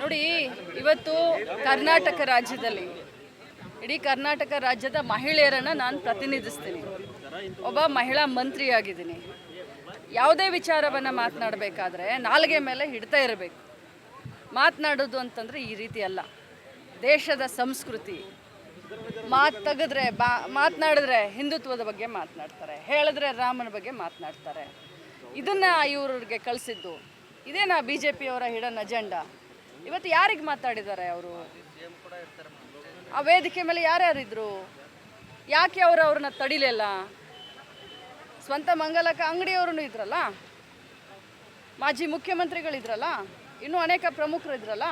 ನೋಡಿ, ಇವತ್ತು ಕರ್ನಾಟಕ ರಾಜ್ಯದಲ್ಲಿ ಇಡೀ ಕರ್ನಾಟಕ ರಾಜ್ಯದ ಮಹಿಳೆಯರನ್ನು ನಾನು ಪ್ರತಿನಿಧಿಸ್ತೀನಿ. ಒಬ್ಬ ಮಹಿಳಾ ಮಂತ್ರಿಯಾಗಿದ್ದೀನಿ. ಯಾವುದೇ ವಿಚಾರವನ್ನು ಮಾತನಾಡಬೇಕಾದ್ರೆ ನಾಲ್ಗೆ ಮೇಲೆ ಹಿಡ್ತಾ ಇರಬೇಕು. ಮಾತನಾಡೋದು ಅಂತಂದರೆ ಈ ರೀತಿ ಅಲ್ಲ. ದೇಶದ ಸಂಸ್ಕೃತಿ. ಮಾತನಾಡಿದ್ರೆ ಹಿಂದುತ್ವದ ಬಗ್ಗೆ ಮಾತನಾಡ್ತಾರೆ, ಹೇಳಿದ್ರೆ ರಾಮನ ಬಗ್ಗೆ ಮಾತನಾಡ್ತಾರೆ. ಇದನ್ನು ಇವ್ರಿಗೆ ಕಳಿಸಿದ್ದು ಇದೇನಾ BJP ಅವರ ಹಿಡನ್ ಅಜೆಂಡಾ? ಇವತ್ತು ಯಾರಿಗೆ ಮಾತಾಡಿದ್ದಾರೆ ಅವರು? ಆ ವೇದಿಕೆ ಮೇಲೆ ಯಾರ್ಯಾರಿದ್ರು? ಯಾಕೆ ಅವ್ರನ್ನ ತಡಿಲಿಲ್ಲ? ಸ್ವಂತ ಮಂಗಲಕ ಅಂಗಡಿಯವರು ಇದ್ರಲ್ಲ, ಮಾಜಿ ಮುಖ್ಯಮಂತ್ರಿಗಳಿದ್ರಲ್ಲ, ಇನ್ನೂ ಅನೇಕ ಪ್ರಮುಖರು ಇದ್ರಲ್ಲ.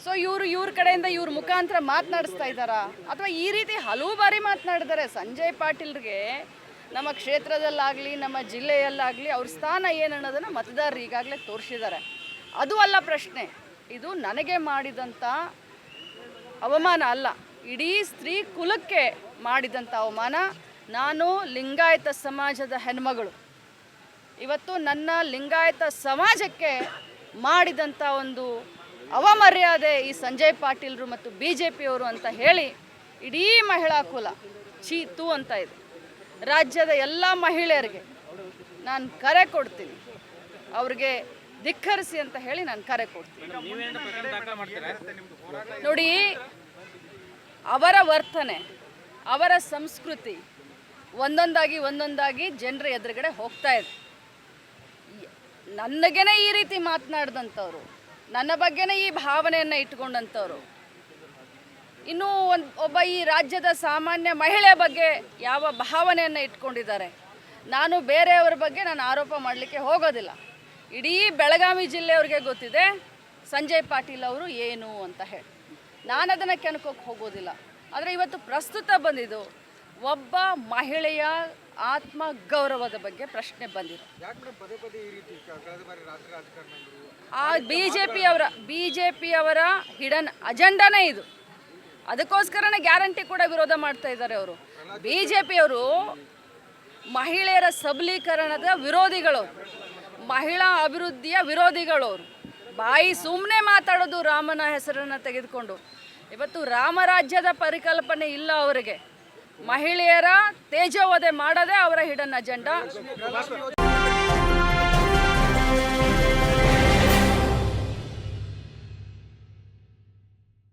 ಸೊ ಇವ್ರ ಕಡೆಯಿಂದ ಇವ್ರ ಮುಖಾಂತರ ಮಾತನಾಡಿಸ್ತಾ ಇದ್ದಾರಾ? ಅಥವಾ ಈ ರೀತಿ ಹಲವು ಬಾರಿ ಮಾತನಾಡಿದ್ದಾರೆ. ಸಂಜಯ್ ಪಾಟೀಲ್ರಿಗೆ ನಮ್ಮ ಕ್ಷೇತ್ರದಲ್ಲಾಗಲಿ ನಮ್ಮ ಜಿಲ್ಲೆಯಲ್ಲಾಗಲಿ ಅವ್ರ ಸ್ಥಾನ ಏನನ್ನೋದನ್ನು ಮತದಾರರು ಈಗಾಗಲೇ ತೋರಿಸಿದ್ದಾರೆ. ಅದು ಅಲ್ಲ ಪ್ರಶ್ನೆ. ಇದು ನನಗೆ ಮಾಡಿದಂಥ ಅವಮಾನ ಅಲ್ಲ, ಇಡೀ ಸ್ತ್ರೀ ಕುಲಕ್ಕೆ ಮಾಡಿದಂಥ ಅವಮಾನ. ನಾನು ಲಿಂಗಾಯತ ಸಮಾಜದ ಹೆಣ್ಮಗಳು. ಇವತ್ತು ನನ್ನ ಲಿಂಗಾಯತ ಸಮಾಜಕ್ಕೆ ಮಾಡಿದಂಥ ಒಂದು ಅವಮರ್ಯಾದೆ ಈ ಸಂಜಯ್ ಪಾಟೀಲ್ರು ಮತ್ತು BJP ಅವರು ಅಂತ ಹೇಳಿ ಇಡೀ ಮಹಿಳಾ ಕುಲ ಚೀತು ಅಂತ ಇದೆ. ರಾಜ್ಯದ ಎಲ್ಲ ಮಹಿಳೆಯರಿಗೆ ನಾನು ಕರೆ ಕೊಡ್ತೀನಿ, ಅವ್ರಿಗೆ ಧಿಕ್ಕರಿಸಿ ಅಂತ ಹೇಳಿ ನಾನು ಕರೆ ಕೊಡ್ತೀನಿ. ನೋಡಿ, ಅವರ ವರ್ತನೆ, ಅವರ ಸಂಸ್ಕೃತಿ ಒಂದೊಂದಾಗಿ ಜನರ ಎದುರುಗಡೆ ಹೋಗ್ತಾ ಇದೆ. ನನಗೇನೆ ಈ ರೀತಿ ಮಾತನಾಡಿದಂಥವ್ರು, ನನ್ನ ಬಗ್ಗೆನೇ ಈ ಭಾವನೆಯನ್ನು ಇಟ್ಕೊಂಡಂಥವ್ರು, ಇನ್ನೂ ಒಬ್ಬ ಈ ರಾಜ್ಯದ ಸಾಮಾನ್ಯ ಮಹಿಳೆ ಬಗ್ಗೆ ಯಾವ ಭಾವನೆಯನ್ನು ಇಟ್ಕೊಂಡಿದ್ದಾರೆ. ನಾನು ಬೇರೆಯವ್ರ ಬಗ್ಗೆ ನಾನು ಆರೋಪ ಮಾಡಲಿಕ್ಕೆ ಹೋಗೋದಿಲ್ಲ. ಇಡೀ ಬೆಳಗಾವಿ ಜಿಲ್ಲೆಯವ್ರಿಗೆ ಗೊತ್ತಿದೆ ಸಂಜಯ್ ಪಾಟೀಲ್ ಅವರು ಏನು ಅಂತ ಹೇಳಿ. ನಾನು ಅದನ್ನು ಕೆಣಕೋಕ್ಕೆ ಹೋಗೋದಿಲ್ಲ. ಆದರೆ ಇವತ್ತು ಪ್ರಸ್ತುತ ಬಂದಿದ್ದು ಒಬ್ಬ ಮಹಿಳೆಯ ಆತ್ಮ ಗೌರವದ ಬಗ್ಗೆ ಪ್ರಶ್ನೆ ಬಂದಿದೆ. ಆ BJP ಅವರ ಹಿಡನ್ ಅಜೆಂಡಾನೇ ಇದು. ಅದಕ್ಕೋಸ್ಕರನೇ ಗ್ಯಾರಂಟಿ ಕೂಡ ವಿರೋಧ ಮಾಡ್ತಾ ಇದ್ದಾರೆ ಅವರು. BJP ಅವರು ಮಹಿಳೆಯರ ಸಬಲೀಕರಣದ ವಿರೋಧಿಗಳು, ಮಹಿಳಾ ಅಭಿವೃದ್ಧಿಯ ವಿರೋಧಿಗಳವರು. ಬಾಯಿ ಸುಮ್ಮನೆ ಮಾತಾಡೋದು ರಾಮನ ಹೆಸರನ್ನು ತೆಗೆದುಕೊಂಡು. ಇವತ್ತು ರಾಮರಾಜ್ಯದ ಪರಿಕಲ್ಪನೆ ಇಲ್ಲ ಅವರಿಗೆ. ಮಹಿಳೆಯರ ತೇಜೋವಧೆ ಮಾಡೋದೇ ಅವರ ಹಿಡನ್ ಅಜೆಂಡಾ.